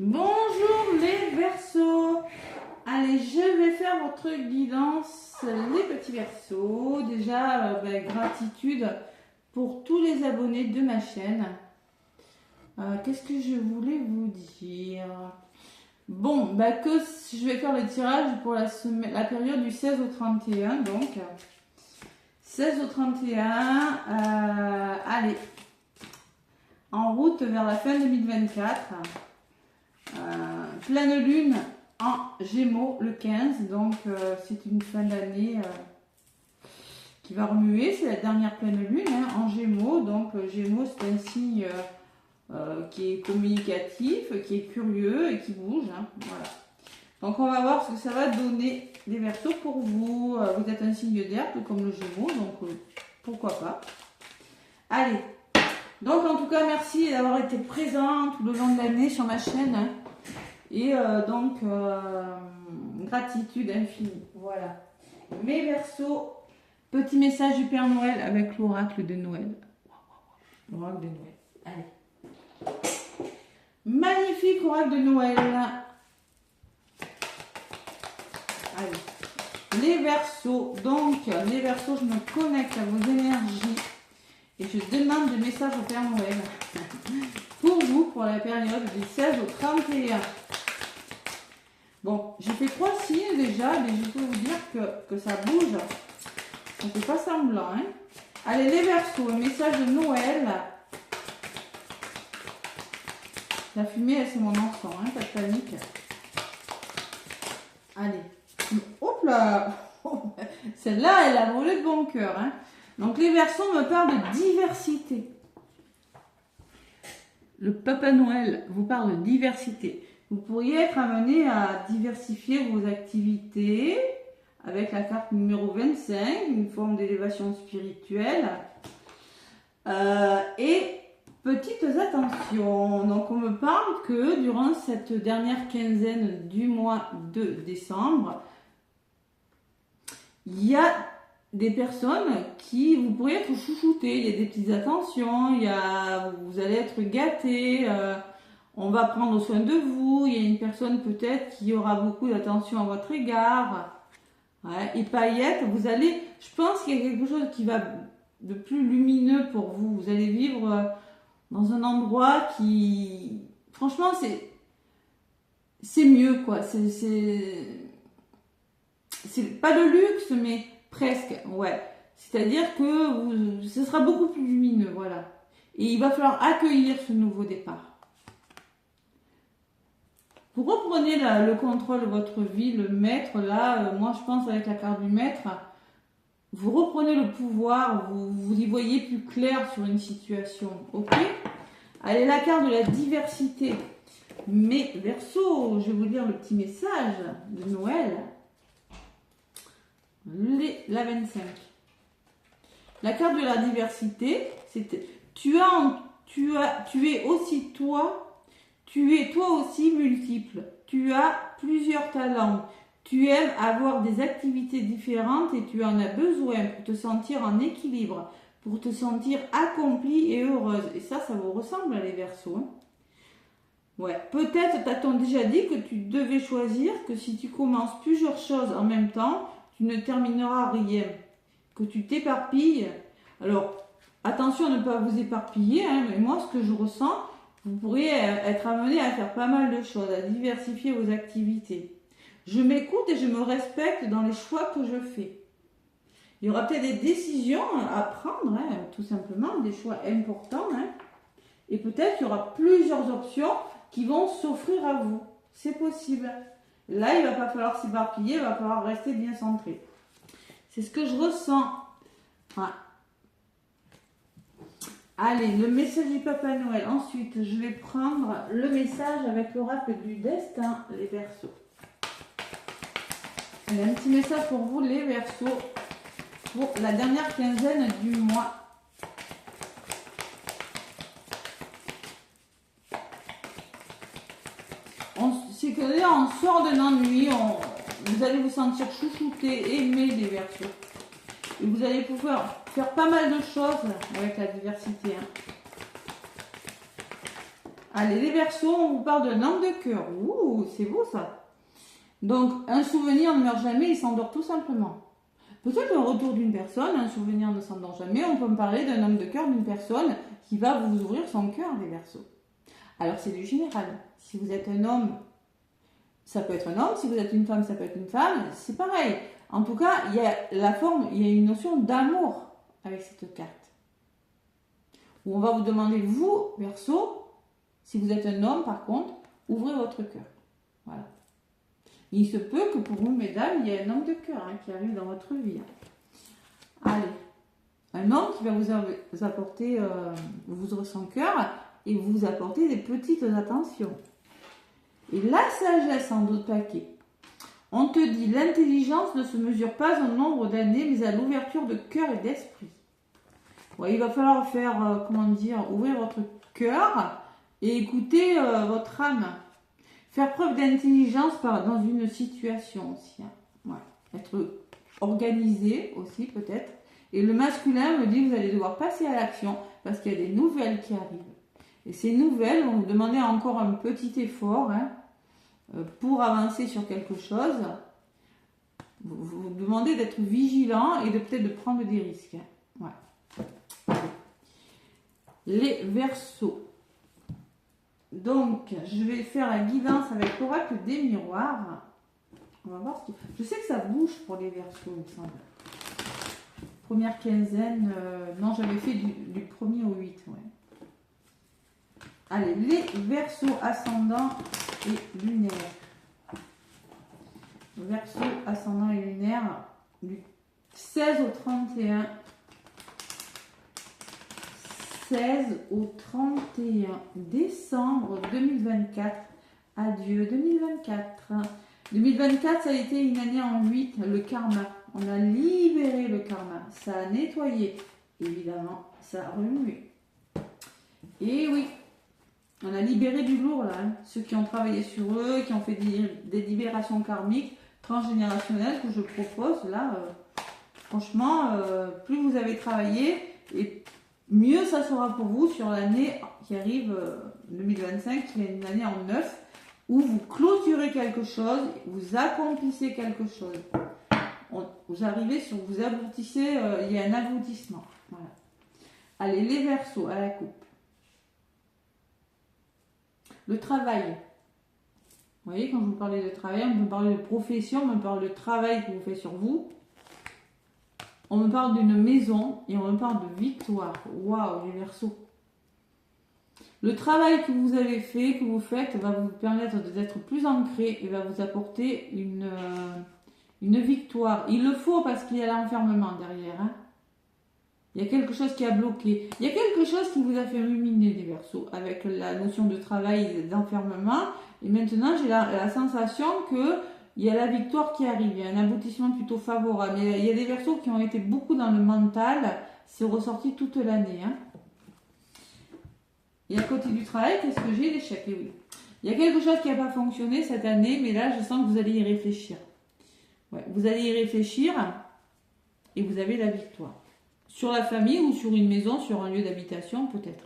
Bonjour les Verseaux. Allez, je vais faire votre guidance, les petits Verseaux. Déjà, gratitude pour tous les abonnés de ma chaîne. Qu'est-ce que je voulais vous dire? Bon, que je vais faire le tirage pour la période du 16 au 31. Donc, 16 au 31, allez, en route vers la fin 2024. Pleine lune en Gémeaux le 15, donc c'est une fin d'année qui va remuer, c'est la dernière pleine lune en Gémeaux, donc Gémeaux c'est un signe qui est communicatif, qui est curieux et qui bouge, voilà. Donc on va voir ce que ça va donner les Verseaux pour vous. Vous êtes un signe d'air tout comme le Gémeaux, donc pourquoi pas. Allez, donc en tout cas merci d'avoir été présent tout le long de l'année sur ma chaîne. Et gratitude infinie. Voilà. Mes Verseaux, petit message du Père Noël avec l'oracle de Noël. L'oracle de Noël. Allez. Magnifique oracle de Noël. Allez. Les Verseaux. Donc, les Verseaux, je me connecte à vos énergies et je demande des messages au Père Noël pour vous, pour la période du 16 au 31. Bon, j'ai fait 3 signes déjà, mais je peux vous dire que ça bouge. On ne fait pas semblant. Allez, les Verseaux, un message de Noël. La fumée, c'est mon enfant, pas de panique. Allez. Hop là. Celle-là, elle a volé de bon cœur. Donc, les Verseaux me parlent de diversité. Le Papa Noël vous parle de diversité. Vous pourriez être amené à diversifier vos activités avec la carte numéro 25, une forme d'élévation spirituelle. Et petites attentions. Donc on me parle que durant cette dernière quinzaine du mois de décembre, il y a des personnes qui vous pourriez être chouchoutées. Il y a des petites attentions, vous allez être gâtés. On va prendre soin de vous. Il y a une personne peut-être qui aura beaucoup d'attention à votre égard. Et paillettes, je pense qu'il y a quelque chose qui va de plus lumineux pour vous. Vous allez vivre dans un endroit qui, franchement, c'est mieux, quoi. C'est pas le luxe, mais presque, ouais. C'est-à-dire que ce sera beaucoup plus lumineux, voilà. Et il va falloir accueillir ce nouveau départ. Vous reprenez le contrôle de votre vie, le maître, là, moi je pense avec la carte du maître, vous reprenez le pouvoir, vous y voyez plus clair sur une situation, ok? Allez, la carte de la diversité. Mais Verseaux, je vais vous lire le petit message de Noël. La 25. La carte de la diversité, c'était tu es aussi toi. Tu es toi aussi multiple, tu as plusieurs talents, tu aimes avoir des activités différentes et tu en as besoin pour te sentir en équilibre, pour te sentir accomplie et heureuse. Et ça vous ressemble les Verseaux. Ouais, peut-être t'a-t-on déjà dit que tu devais choisir, que si tu commences plusieurs choses en même temps, tu ne termineras rien, que tu t'éparpilles. Alors, attention à ne pas vous éparpiller, mais moi ce que je ressens, vous pourriez être amené à faire pas mal de choses, à diversifier vos activités. Je m'écoute et je me respecte dans les choix que je fais. Il y aura peut-être des décisions à prendre, tout simplement, des choix importants. Et peut-être qu'il y aura plusieurs options qui vont s'offrir à vous. C'est possible. Là, il ne va pas falloir s'éparpiller, il va falloir rester bien centré. C'est ce que je ressens. Allez, le message du Papa Noël. Ensuite, je vais prendre le message avec l'oracle du destin, les Verseaux. Allez, un petit message pour vous, les Verseaux, pour la dernière quinzaine du mois. C'est que là, on sort de l'ennui, vous allez vous sentir chouchouté, aimé, les Verseaux. Et vous allez pouvoir faire pas mal de choses avec la diversité. Allez, les Verseaux, on vous parle d'un homme de cœur. Ouh, c'est beau ça. Donc, un souvenir ne meurt jamais, il s'endort tout simplement. Peut-être le retour d'une personne, un souvenir ne s'endort jamais. On peut me parler d'un homme de cœur, d'une personne qui va vous ouvrir son cœur, les Verseaux. Alors, c'est du général. Si vous êtes un homme, ça peut être un homme. Si vous êtes une femme, ça peut être une femme. C'est pareil. En tout cas, il y a la forme, il y a une notion d'amour avec cette carte. Où on va vous demander, vous, Verseau, si vous êtes un homme, par contre, ouvrez votre cœur. Voilà. Il se peut que pour vous, mesdames, il y ait un homme de cœur qui arrive dans votre vie. Allez. Un homme qui va vous apporter, vous ouvrir son cœur et vous apporter des petites attentions. Et la sagesse en d'autres paquets. On te dit, l'intelligence ne se mesure pas au nombre d'années, mais à l'ouverture de cœur et d'esprit. Ouais, il va falloir faire, ouvrir votre cœur et écouter votre âme. Faire preuve d'intelligence dans une situation aussi. Ouais. Être organisé aussi peut-être. Et le masculin me dit, vous allez devoir passer à l'action parce qu'il y a des nouvelles qui arrivent. Et ces nouvelles vont vous demander encore un petit effort pour avancer sur quelque chose. Vous demandez d'être vigilant et peut-être de prendre des risques. Ouais. Les Verseaux. Donc, je vais faire la guidance avec l'oracle des miroirs. On va voir ce qui... Je sais que ça bouge pour les Verseaux, il me semble. Première quinzaine... Non, j'avais fait du 1er au 8. Ouais. Allez, les Verseaux ascendants et lunaires. Verseau ascendant et lunaire du 16 au 31. 16 au 31 décembre 2024. Adieu 2024. 2024, ça a été une année en 8, le karma. On a libéré le karma. Ça a nettoyé. Évidemment, ça a remué. Et oui, on a libéré du lourd là. Ceux qui ont travaillé sur eux, qui ont fait des libérations karmiques transgénérationnelles que je propose là. Franchement, plus vous avez travaillé et mieux ça sera pour vous sur l'année qui arrive 2025, qui est une année en 9, où vous clôturez quelque chose, vous accomplissez quelque chose. Vous arrivez sur, vous aboutissez, il y a un aboutissement. Voilà. Allez, les Verseaux à la coupe. Le travail. Vous voyez, quand je vous parlais de travail, on me parle de profession, on me parle de travail que vous faites sur vous. On me parle d'une maison et on me parle de victoire. Waouh, les Verseaux. Le travail que vous avez fait, que vous faites, va vous permettre d'être plus ancré et va vous apporter une victoire. Il le faut parce qu'il y a l'enfermement derrière. Il y a quelque chose qui a bloqué. Il y a quelque chose qui vous a fait ruminer, les Verseaux, avec la notion de travail et d'enfermement. Et maintenant, j'ai la sensation que il y a la victoire qui arrive, il y a un aboutissement plutôt favorable. Il y a des Verseaux qui ont été beaucoup dans le mental, c'est ressorti toute l'année. Et à côté du travail, qu'est-ce que j'ai? L'échec, et oui. Il y a quelque chose qui n'a pas fonctionné cette année, mais là, je sens que vous allez y réfléchir. Ouais, vous allez y réfléchir et vous avez la victoire. Sur la famille ou sur une maison, sur un lieu d'habitation, peut-être.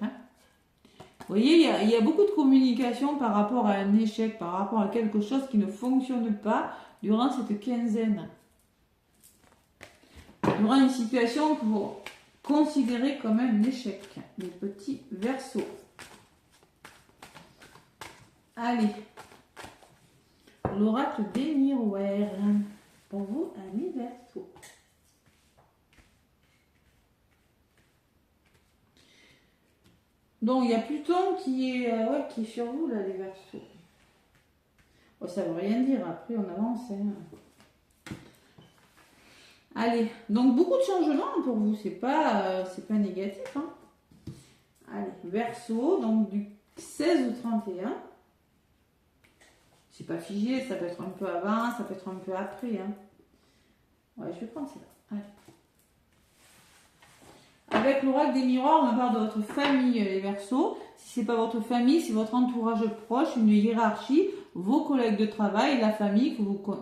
Vous voyez, il y a beaucoup de communication par rapport à un échec, par rapport à quelque chose qui ne fonctionne pas durant cette quinzaine. Durant une situation que vous considérez comme un échec. Les petits Verseaux. Allez. L'oracle des miroirs. Pour vous, amis Verseaux. Donc, il y a Pluton qui est sur vous, là, les Verseaux. Oh, ça ne veut rien dire. Après, on avance. Allez. Donc, beaucoup de changements pour vous. C'est pas négatif. Allez. Verseaux. Donc, du 16 au 31. C'est pas figé. Ça peut être un peu avant. Ça peut être un peu après. Ouais, je vais prendre celle-là. Allez. Avec l'oracle des miroirs, on parle de votre famille, les Verseaux. Si ce n'est pas votre famille, c'est votre entourage proche, une hiérarchie, vos collègues de travail, la famille,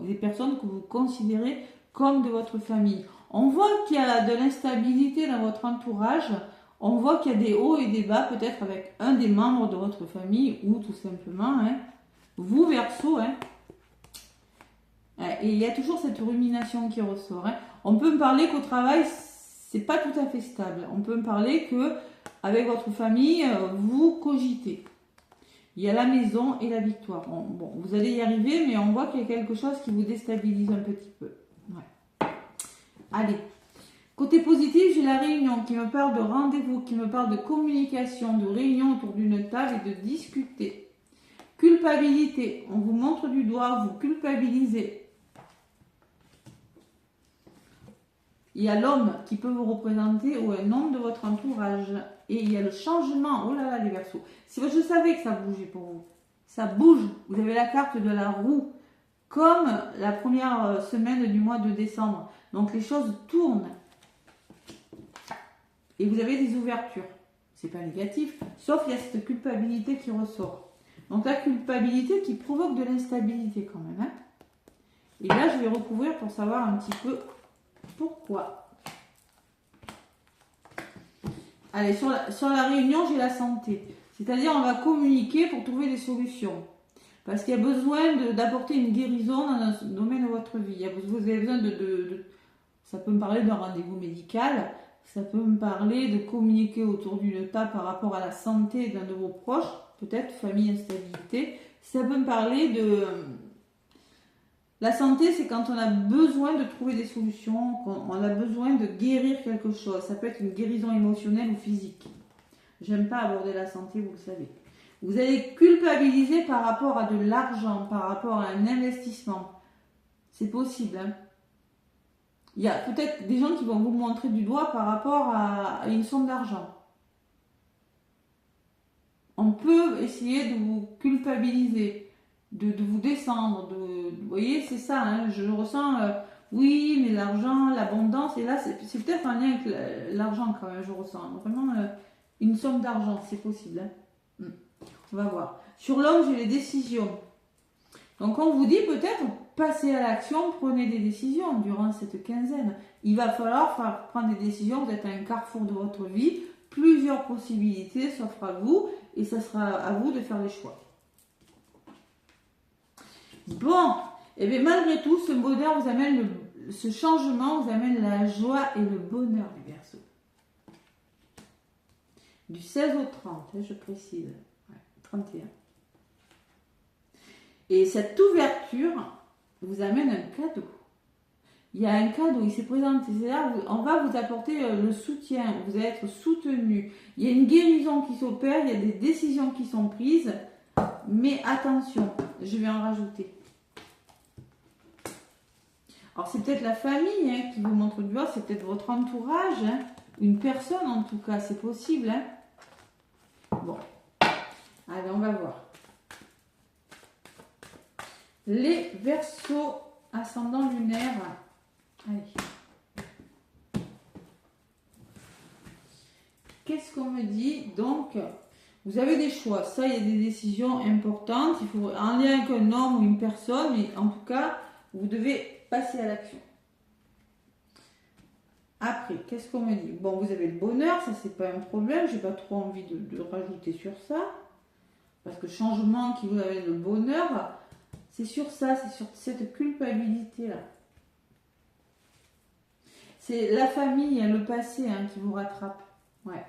les personnes que vous considérez comme de votre famille. On voit qu'il y a de l'instabilité dans votre entourage. On voit qu'il y a des hauts et des bas, peut-être avec un des membres de votre famille ou tout simplement, hein, vous Verseau. Hein. Et il y a toujours cette rumination qui ressort. Hein. On peut me parler qu'au travail, c'est pas tout à fait stable. On peut me parler que avec votre famille, vous cogitez. Il y a la maison et la victoire. Bon, vous allez y arriver, mais on voit qu'il y a quelque chose qui vous déstabilise un petit peu. Ouais. Allez. Côté positif, j'ai la réunion qui me parle de rendez-vous, qui me parle de communication, de réunion autour d'une table et de discuter. Culpabilité, on vous montre du doigt, vous culpabilisez. Il y a l'homme qui peut vous représenter ou un homme de votre entourage. Et il y a le changement. Oh là là, les Verseaux. Je savais que ça bougeait pour vous. Ça bouge. Vous avez la carte de la roue. Comme la première semaine du mois de décembre. Donc les choses tournent. Et vous avez des ouvertures. C'est pas négatif. Sauf il y a cette culpabilité qui ressort. Donc la culpabilité qui provoque de l'instabilité quand même. Hein. Et là, je vais recouvrir pour savoir un petit peu pourquoi. Allez, sur la réunion, j'ai la santé. C'est-à-dire, on va communiquer pour trouver des solutions. Parce qu'il y a besoin d'apporter une guérison dans un domaine de votre vie. Vous avez besoin ça peut me parler d'un rendez-vous médical. Ça peut me parler de communiquer autour d'une table par rapport à la santé d'un de vos proches. Peut-être famille, instabilité. Ça peut me parler de... La santé, c'est quand on a besoin de trouver des solutions, quand on a besoin de guérir quelque chose. Ça peut être une guérison émotionnelle ou physique. J'aime pas aborder la santé, vous le savez. Vous allez culpabiliser par rapport à de l'argent, par rapport à un investissement. C'est possible. Hein. Il y a peut-être des gens qui vont vous montrer du doigt par rapport à une somme d'argent. On peut essayer de vous culpabiliser, de vous descendre. Vous voyez, c'est ça. Hein, je le ressens. Oui, mais l'argent, l'abondance. Et là, c'est peut-être un lien avec l'argent quand même, je ressens. Vraiment, une somme d'argent, c'est possible. Hein. On va voir. Sur l'homme, j'ai les décisions. Donc, on vous dit peut-être, passez à l'action, prenez des décisions durant cette quinzaine. Il va falloir prendre des décisions. Vous êtes à un carrefour de votre vie. Plusieurs possibilités s'offrent à vous et ça sera à vous de faire les choix. Bon, et bien malgré tout, ce bonheur vous amène, ce changement vous amène la joie et le bonheur du Verseau. Du 16 au 30, je précise. Ouais, 31. Et cette ouverture vous amène un cadeau. Il y a un cadeau, il s'est présenté. C'est-à-dire, on va vous apporter le soutien, vous allez être soutenu. Il y a une guérison qui s'opère, il y a des décisions qui sont prises. Mais attention, je vais en rajouter. Alors, c'est peut-être la famille hein, qui vous montre du doigt, c'est peut-être votre entourage, hein, une personne en tout cas, c'est possible. Hein. Bon, allez, on va voir. Les Verseaux ascendant lunaire. Allez. Qu'est-ce qu'on me dit? Donc, vous avez des choix. Ça, il y a des décisions importantes. Il faut en lien avec un homme ou une personne, mais en tout cas, vous devez passer à l'action. Après, qu'est-ce qu'on me dit? Bon, vous avez le bonheur, ça c'est pas un problème. J'ai pas trop envie de rajouter sur ça. Parce que changement qui vous avez le bonheur, c'est sur ça, c'est sur cette culpabilité-là. C'est la famille, le passé hein, qui vous rattrape. Ouais.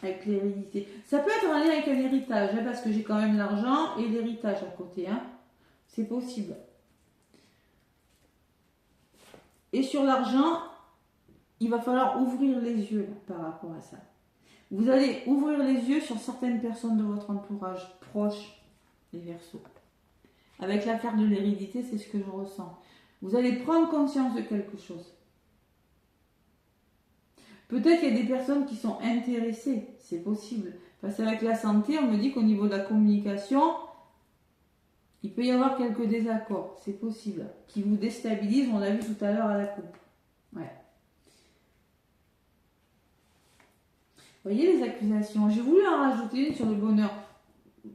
Avec l'hérédité. Ça peut être un lien avec un héritage, hein, parce que j'ai quand même l'argent et l'héritage à côté. Hein. C'est possible. Et sur l'argent, il va falloir ouvrir les yeux là, par rapport à ça. Vous allez ouvrir les yeux sur certaines personnes de votre entourage proche, les Verseaux. Avec l'affaire de l'hérédité, c'est ce que je ressens. Vous allez prendre conscience de quelque chose. Peut-être qu'il y a des personnes qui sont intéressées, c'est possible. Parce qu'avec la santé, on me dit qu'au niveau de la communication, il peut y avoir quelques désaccords, c'est possible, qui vous déstabilisent, on l'a vu tout à l'heure à la coupe. Ouais. Vous voyez les accusations, j'ai voulu en rajouter une sur le bonheur.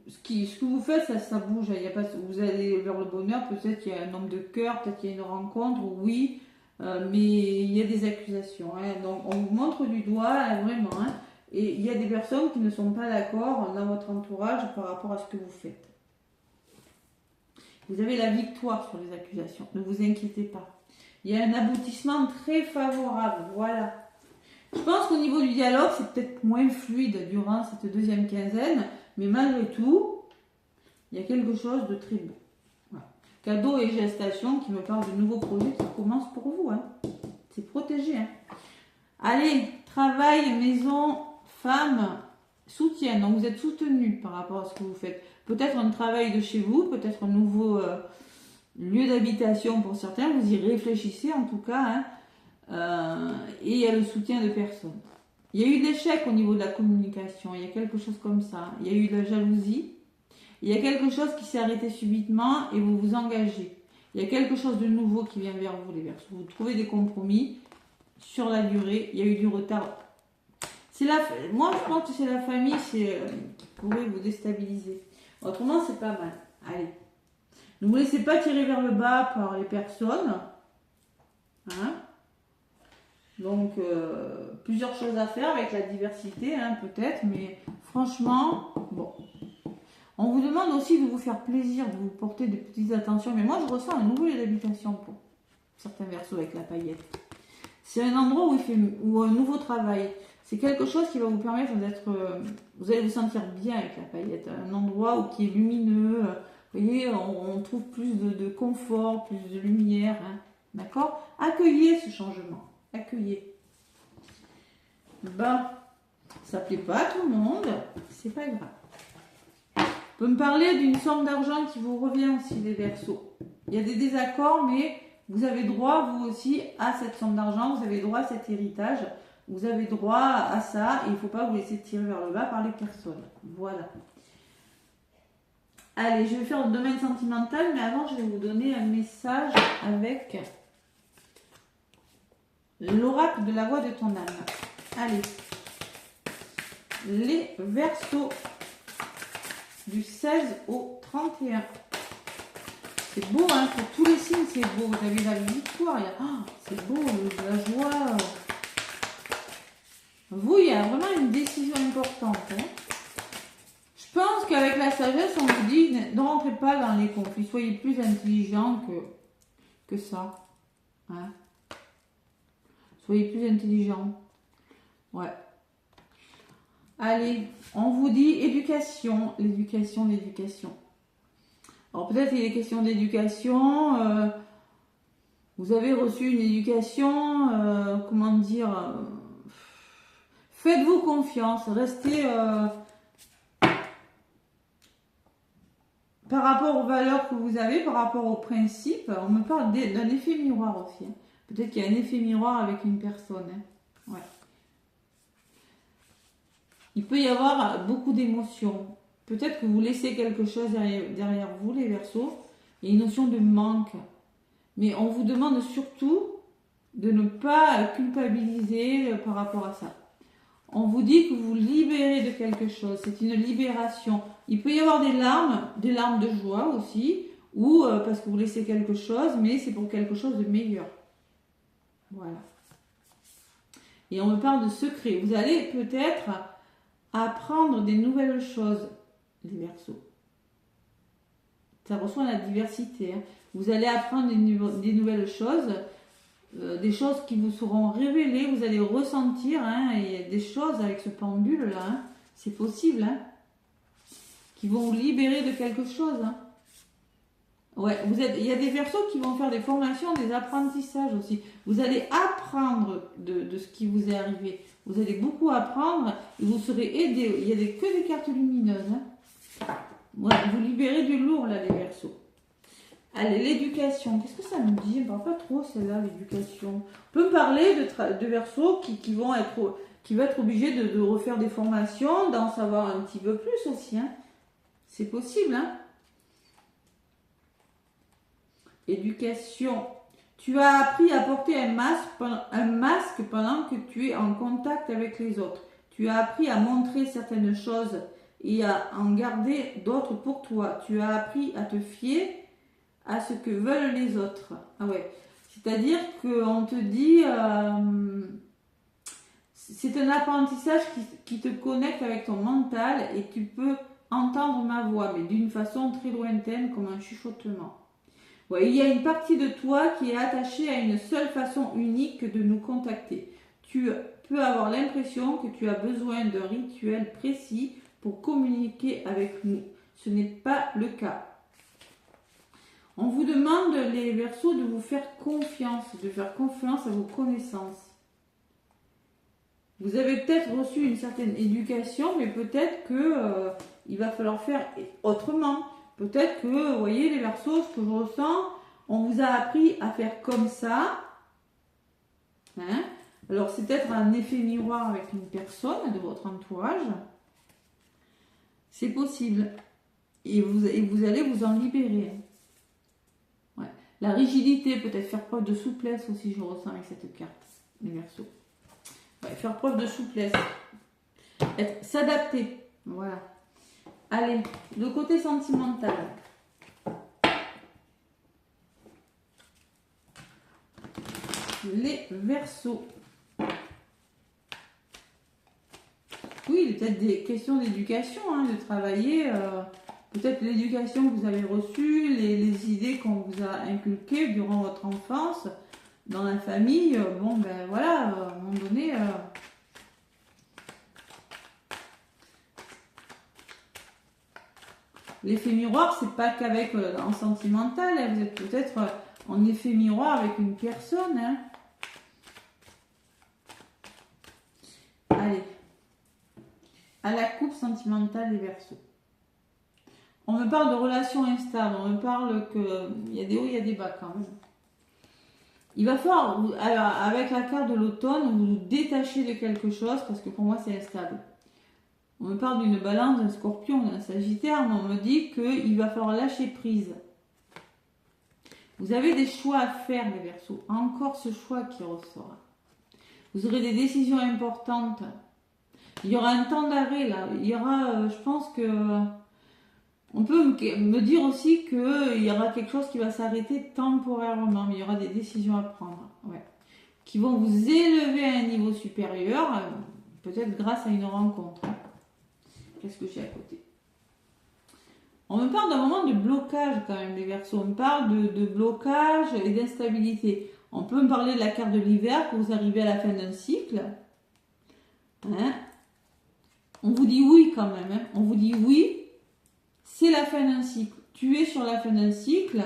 Ce que vous faites, ça bouge, il y a pas, vous allez vers le bonheur, peut-être qu'il y a un homme de cœur, peut-être qu'il y a une rencontre, oui. Mais il y a des accusations. Hein. Donc, on vous montre du doigt, vraiment. Hein. Et il y a des personnes qui ne sont pas d'accord dans votre entourage par rapport à ce que vous faites. Vous avez la victoire sur les accusations. Ne vous inquiétez pas. Il y a un aboutissement très favorable. Voilà. Je pense qu'au niveau du dialogue, c'est peut-être moins fluide durant cette deuxième quinzaine. Mais malgré tout, il y a quelque chose de très beau. Voilà. Cadeau et gestation qui me parle de nouveaux projets qui commencent pour vous. Hein. C'est protégé. Hein. Allez, travail, maison, femme, soutien. Donc vous êtes soutenu par rapport à ce que vous faites. Peut-être un travail de chez vous, peut-être un nouveau lieu d'habitation pour certains. Vous y réfléchissez en tout cas. Hein. Et il y a le soutien de personnes. Il y a eu de l'échec au niveau de la communication. Il y a quelque chose comme ça. Il y a eu de la jalousie. Il y a quelque chose qui s'est arrêté subitement et vous vous engagez. Il y a quelque chose de nouveau qui vient vers vous, les Verseaux. Vous trouvez des compromis sur la durée. Il y a eu du retard. Moi, je pense que c'est la famille qui pourrait vous déstabiliser. Autrement, c'est pas mal. Allez. Ne vous laissez pas tirer vers le bas par les personnes. Hein? Donc, plusieurs choses à faire avec la diversité, hein, peut-être. Mais franchement, bon. On vous demande aussi de vous faire plaisir, de vous porter des petites attentions. Mais moi, je ressens un nouveau lieu d'habitation pour certains Verseaux avec la paillette. C'est un endroit où un nouveau travail. C'est quelque chose qui va vous permettre d'être... vous allez vous sentir bien avec la paillette. Un endroit qui est lumineux. Vous voyez, on trouve plus de confort, plus de lumière. Hein, d'accord? Accueillez ce changement. Accueillez. Ben, ça plaît pas à tout le monde. C'est pas grave. On peut me parler d'une somme d'argent qui vous revient aussi, les Verseaux. Il y a des désaccords, mais vous avez droit, vous aussi, à cette somme d'argent. Vous avez droit à cet héritage. Vous avez droit à ça. Et il ne faut pas vous laisser tirer vers le bas par les personnes. Voilà. Allez, je vais faire le domaine sentimental, mais avant, je vais vous donner un message avec l'oracle de la voix de ton âme. Allez. Les Verseaux. Du 16 au 31. C'est beau, hein, pour tous les signes, c'est beau. Vous avez la victoire. C'est beau, la joie. Vous, il y a vraiment une décision importante. Hein. Je pense qu'avec la sagesse, on vous dit, ne rentrez pas dans les conflits. Soyez plus intelligent que ça. Hein. Soyez plus intelligent. Ouais. Allez, on vous dit éducation, l'éducation. Alors peut-être il y a des questions d'éducation. Vous avez reçu une éducation, comment dire, faites-vous confiance, restez par rapport aux valeurs que vous avez, par rapport aux principes. On me parle d'un effet miroir aussi. Hein. Peut-être qu'il y a un effet miroir avec une personne. Hein. Ouais. Il peut y avoir beaucoup d'émotions. Peut-être que vous laissez quelque chose derrière vous, les Verseaux. Il y a une notion de manque. Mais on vous demande surtout de ne pas culpabiliser par rapport à ça. On vous dit que vous vous libérez de quelque chose. C'est une libération. Il peut y avoir des larmes de joie aussi, ou parce que vous laissez quelque chose, mais c'est pour quelque chose de meilleur. Voilà. Et on me parle de secret. Vous allez peut-être apprendre des nouvelles choses, les Verseaux. Ça reçoit la diversité. Hein. Vous allez apprendre des nouvelles choses, des choses qui vous seront révélées, vous allez ressentir, hein, et des choses avec ce pendule-là, hein, c'est possible, hein, qui vont vous libérer de quelque chose. Hein. Ouais, il y a des Verseaux qui vont faire des formations, des apprentissages aussi. Vous allez apprendre de ce qui vous est arrivé. Vous allez beaucoup apprendre et vous serez aidé. Il y a que des cartes lumineuses. Hein. Ouais, vous libérez du lourd, là, les Verseaux. Allez, l'éducation. Qu'est-ce que ça nous dit? On ne parle pas trop, celle-là, l'éducation. On peut parler de Verseaux qui vont être obligés de refaire des formations, d'en savoir un petit peu plus aussi. Hein. C'est possible, hein. Éducation. Tu as appris à porter un masque pendant que tu es en contact avec les autres. Tu as appris à montrer certaines choses et à en garder d'autres pour toi. Tu as appris à te fier à ce que veulent les autres. Ah ouais. C'est-à-dire qu'on te dit, c'est un apprentissage qui te connecte avec ton mental et tu peux entendre ma voix, mais d'une façon très lointaine, comme un chuchotement. Ouais, il y a une partie de toi qui est attachée à une seule façon unique de nous contacter. Tu peux avoir l'impression que tu as besoin d'un rituel précis pour communiquer avec nous. Ce n'est pas le cas. On vous demande, les Verseaux, de vous faire confiance, à vos connaissances. Vous avez peut-être reçu une certaine éducation, mais peut-être que il va falloir faire autrement. Peut-être que, vous voyez, les Verseaux, ce que je ressens, on vous a appris à faire comme ça. Hein? Alors, c'est peut-être un effet miroir avec une personne de votre entourage. C'est possible. Et vous allez vous en libérer. Ouais. La rigidité, peut-être faire preuve de souplesse aussi, je ressens avec cette carte, les Verseaux. Ouais, faire preuve de souplesse. S'adapter. Voilà. Allez, le côté sentimental. Les Verseaux. Oui, il y a peut-être des questions d'éducation, hein, de travailler. Peut-être l'éducation que vous avez reçue, les idées qu'on vous a inculquées durant votre enfance, dans la famille. Bon, ben voilà, à un moment donné... L'effet miroir, c'est pas qu'avec en sentimental, hein, vous êtes peut-être en effet miroir avec une personne. Hein. Allez, à la coupe sentimentale des Verseaux. On me parle de relations instables, on me parle qu'il y a des hauts, il y a des bas quand même. Il va falloir, alors, avec la carte de l'automne, vous détacher de quelque chose parce que pour moi c'est instable. On me parle d'une balance, d'un scorpion, d'un sagittaire, mais on me dit qu'il va falloir lâcher prise. Vous avez des choix à faire, les Verseaux. Encore ce choix qui ressort. Vous aurez des décisions importantes. Il y aura un temps d'arrêt là. Il y aura, je pense que... On peut me dire aussi qu'il y aura quelque chose qui va s'arrêter temporairement, mais il y aura des décisions à prendre. Ouais. Qui vont vous élever à un niveau supérieur, peut-être grâce à une rencontre. Qu'est-ce que j'ai à côté? On me parle d'un moment de blocage quand même, les Verseaux. On me parle de blocage et d'instabilité. On peut me parler de la carte de l'hiver quand vous arrivez à la fin d'un cycle. Hein? On vous dit oui quand même. Hein? On vous dit oui, c'est la fin d'un cycle. Tu es sur la fin d'un cycle.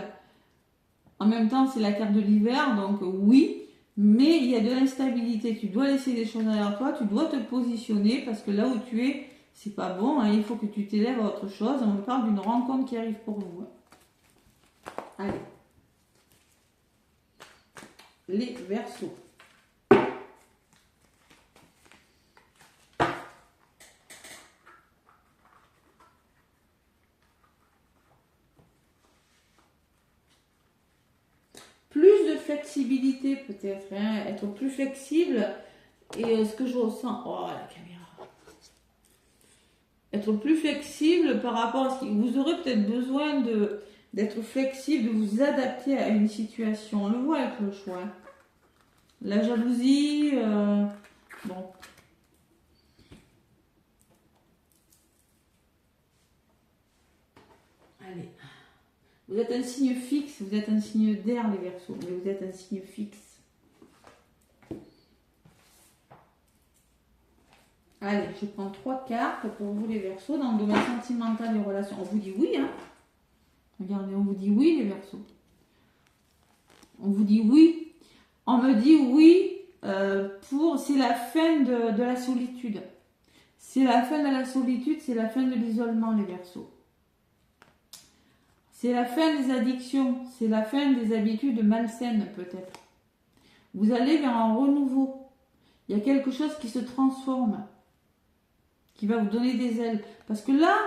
En même temps, c'est la carte de l'hiver, donc oui. Mais il y a de l'instabilité. Tu dois laisser des choses derrière toi. Tu dois te positionner parce que là où tu es... C'est pas bon, hein, il faut que tu t'élèves à autre chose. On me parle d'une rencontre qui arrive pour vous. Allez. Les Verseaux. Plus de flexibilité peut-être, hein, être plus flexible. Et ce que je ressens... Oh, la caméra. Être plus flexible par rapport à ce qui... Vous aurez peut-être besoin d'être flexible, de vous adapter à une situation. On le voit avec le choix. La jalousie, bon. Allez. Vous êtes un signe fixe, vous êtes un signe d'air, les Verseaux, mais vous êtes un signe fixe. Allez, je prends 3 cartes pour vous, les Verseaux, dans le domaine sentimental des relations. On vous dit oui, hein. Regardez, on vous dit oui, les Verseaux. On vous dit oui. On me dit oui c'est la fin de la solitude. C'est la fin de la solitude, c'est la fin de l'isolement, les Verseaux. C'est la fin des addictions, c'est la fin des habitudes malsaines, peut-être. Vous allez vers un renouveau. Il y a quelque chose qui se transforme, qui va vous donner des ailes. Parce que là,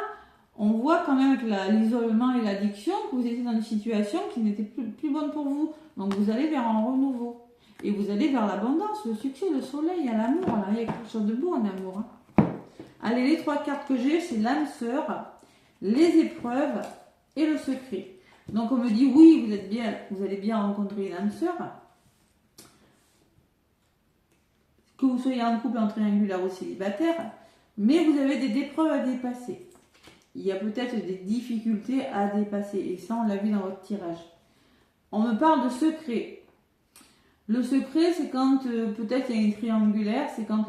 on voit quand même avec l'isolement et l'addiction que vous étiez dans une situation qui n'était plus bonne pour vous. Donc vous allez vers un renouveau. Et vous allez vers l'abondance, le succès, le soleil, il y a l'amour. Là, il y a quelque chose de beau en amour. Hein. Allez, les 3 cartes que j'ai, c'est l'âme sœur, les épreuves et le secret. Donc on me dit oui, vous allez bien rencontrer l'âme sœur. que vous soyez en couple, en triangulaire ou célibataire, mais vous avez des épreuves à dépasser. Il y a peut-être des difficultés à dépasser, et ça, on l'a vu dans votre tirage. On me parle de secret. Le secret, c'est quand peut-être il y a une triangulaire, c'est quand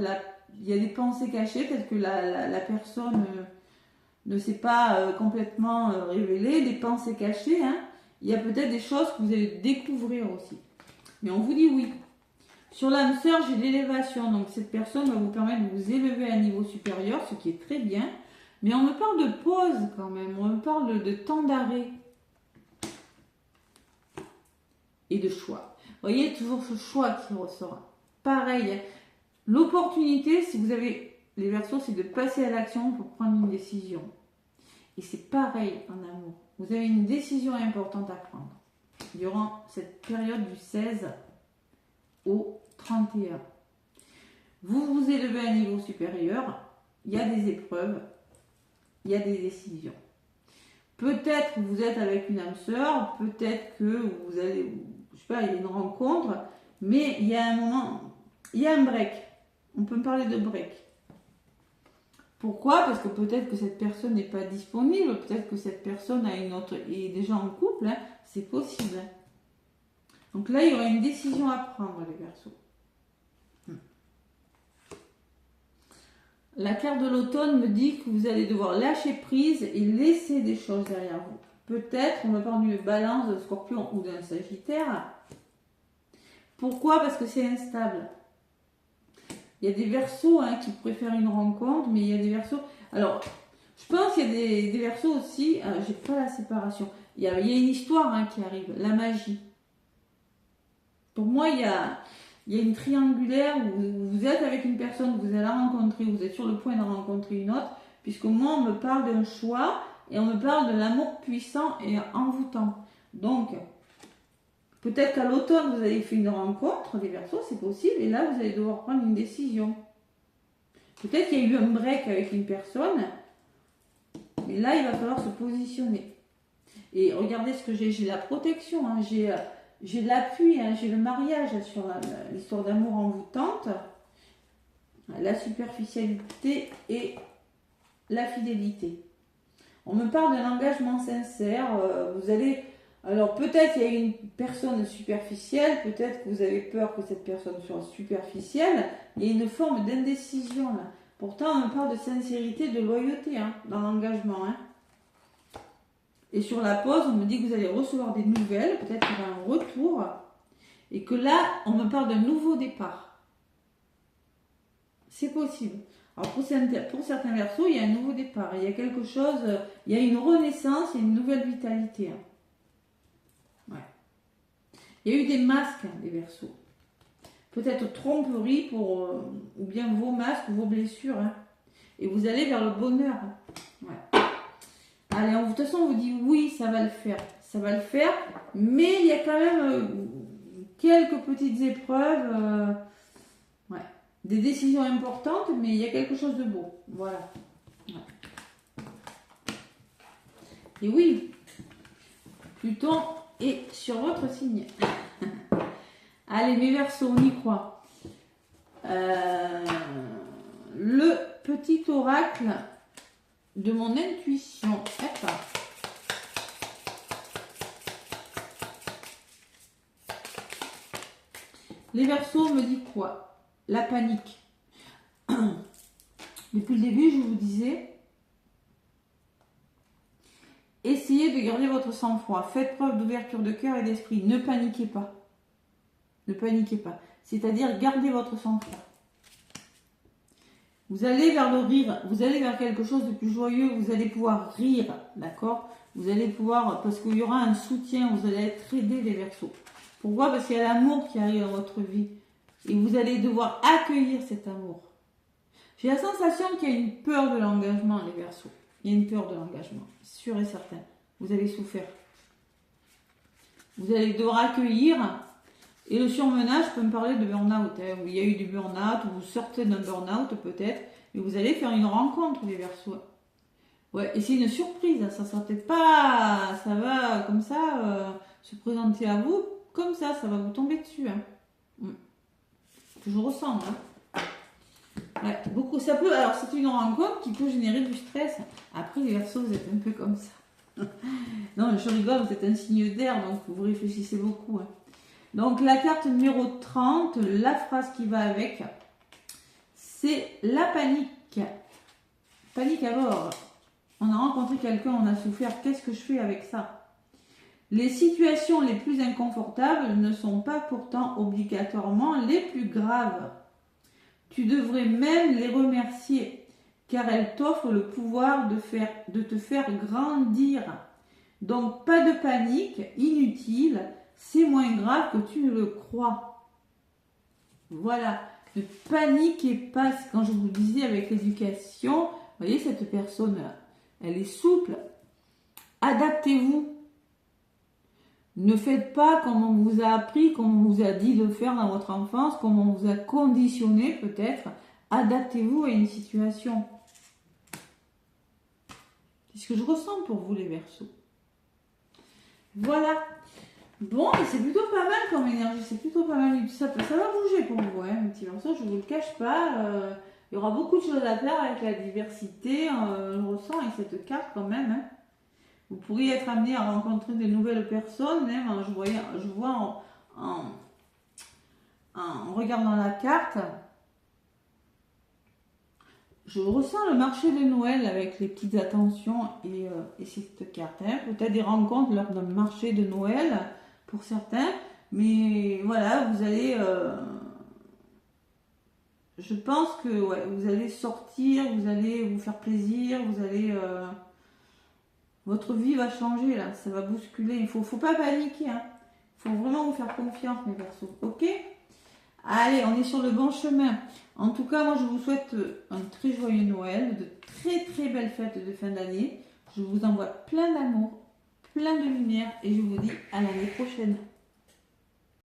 il y a des pensées cachées, peut-être que la personne ne s'est pas complètement révélée, des pensées cachées. Hein. Il y a peut-être des choses que vous allez découvrir aussi. Mais on vous dit oui. Sur l'âme sœur, j'ai l'élévation. Donc cette personne va vous permettre de vous élever à un niveau supérieur, ce qui est très bien. Mais on me parle de pause quand même. On me parle de temps d'arrêt. Et de choix. Vous voyez, toujours ce choix qui ressort. Pareil, l'opportunité, si vous avez les Verseaux, c'est de passer à l'action pour prendre une décision. Et c'est pareil en amour. Vous avez une décision importante à prendre durant cette période du 16 au 31. Vous vous élevez à un niveau supérieur, il y a des épreuves, il y a des décisions. Peut-être que vous êtes avec une âme sœur, peut-être que vous allez, je sais pas, il y a une rencontre, mais il y a un moment, il y a un break. On peut me parler de break. Pourquoi? Parce que peut-être que cette personne n'est pas disponible, peut-être que cette personne a une autre, est déjà en couple, hein, c'est possible. Donc là, il y aura une décision à prendre, les Verseaux. La carte de l'automne me dit que vous allez devoir lâcher prise et laisser des choses derrière vous. Peut-être, on me parle d'une balance, d'un scorpion ou d'un sagittaire. Pourquoi? Parce que c'est instable. Il y a des Verseaux qui préfèrent une rencontre, mais il y a des Verseaux... Alors, je pense qu'il y a des Verseaux aussi, j'ai pas la séparation. Il y a une histoire qui arrive, la magie. Pour moi, il y a une triangulaire où vous êtes avec une personne que vous allez rencontrer, vous êtes sur le point de rencontrer une autre, puisque moi, on me parle d'un choix et on me parle de l'amour puissant et envoûtant. Donc, peut-être qu'à l'automne, vous avez fait une rencontre, les Verseaux, c'est possible, et là, vous allez devoir prendre une décision. Peut-être qu'il y a eu un break avec une personne, mais là, il va falloir se positionner. Et regardez ce que j'ai la protection, j'ai l'appui, j'ai le mariage sur l'histoire d'amour envoûtante, la superficialité et la fidélité. On me parle d'un engagement sincère, vous allez... Alors peut-être il y a une personne superficielle, peut-être que vous avez peur que cette personne soit superficielle, il y a une forme d'indécision là. Pourtant on me parle de sincérité, de loyauté dans l'engagement. Et sur la pause, on me dit que vous allez recevoir des nouvelles, peut-être qu'il y aura un retour, et que là, on me parle d'un nouveau départ. C'est possible. Alors pour certains Verseaux, il y a un nouveau départ, il y a quelque chose, il y a une renaissance, il y a une nouvelle vitalité. Ouais. Il y a eu des masques, des Verseaux. Peut-être tromperie ou bien vos masques, vos blessures. Et vous allez vers le bonheur. Ouais. Allez, de toute façon, on vous dit oui, ça va le faire. Ça va le faire, mais il y a quand même quelques petites épreuves. Ouais. Des décisions importantes, mais il y a quelque chose de beau. Voilà. Ouais. Et oui, Pluton est sur votre signe. Allez, mes Verseaux, on y croit. Le petit oracle de mon intuition. D'accord. Les Verseaux me dit quoi? La panique. Depuis le début, je vous disais, essayez de garder votre sang-froid. Faites preuve d'ouverture de cœur et d'esprit. Ne paniquez pas. Ne paniquez pas. C'est-à-dire, gardez votre sang-froid. Vous allez vers le rire, vous allez vers quelque chose de plus joyeux, vous allez pouvoir rire, d'accord? Vous allez pouvoir, parce qu'il y aura un soutien, vous allez être aidé les Verseaux. Pourquoi? Parce qu'il y a l'amour qui arrive dans votre vie. Et vous allez devoir accueillir cet amour. J'ai la sensation qu'il y a une peur de l'engagement, les Verseaux. Il y a une peur de l'engagement, sûr et certain. Vous avez souffert. Vous allez devoir accueillir. Et le surmenage peut me parler de burn-out. Où il y a eu du burn-out, ou vous sortez d'un burn-out peut-être. Et vous allez faire une rencontre, les Verseaux. Ouais, et c'est une surprise. Ça ne sera peut-être pas... Ça va comme ça se présenter à vous. Comme ça va vous tomber dessus. Que je ressens. Ouais, beaucoup, ça peut, alors c'est une rencontre qui peut générer du stress. Après, les Verseaux, vous êtes un peu comme ça. Non, je rigole, vous êtes un signe d'air, donc vous réfléchissez beaucoup. Hein. Donc la carte numéro 30, la phrase qui va avec, c'est la panique. Panique alors. On a rencontré quelqu'un, on a souffert, qu'est-ce que je fais avec ça? Les situations les plus inconfortables ne sont pas pourtant obligatoirement les plus graves. Tu devrais même les remercier, car elles t'offrent le pouvoir de te faire grandir. Donc pas de panique inutile, c'est moins grave que tu ne le crois. Voilà, ne paniquez pas. Quand je vous disais avec l'éducation, vous voyez cette personne, elle est souple. Adaptez-vous. Ne faites pas comme on vous a appris, comme on vous a dit de faire dans votre enfance, comme on vous a conditionné peut-être. Adaptez-vous à une situation. C'est ce que je ressens pour vous les Verseaux. Voilà. Bon, c'est plutôt pas mal comme énergie, c'est plutôt pas mal. Ça va bouger pour vous, hein, mes petits Verseaux, je ne vous le cache pas. Il y aura beaucoup de choses à faire avec la diversité, je le ressens avec cette carte quand même. Hein. Vous pourriez être amené à rencontrer de nouvelles personnes, même, je vois en regardant la carte, je ressens le marché de Noël avec les petites attentions et cette carte. Hein. Peut-être des rencontres lors d'un marché de Noël pour certains, mais voilà, vous allez... je pense que ouais, vous allez sortir, vous allez vous faire plaisir, vous allez... votre vie va changer là, ça va bousculer. Il faut pas paniquer. Hein. Il faut vraiment vous faire confiance, mes Verseaux. Ok? Allez, on est sur le bon chemin. En tout cas, moi, je vous souhaite un très joyeux Noël, de très très belles fêtes de fin d'année. Je vous envoie plein d'amour, plein de lumière et je vous dis à l'année prochaine.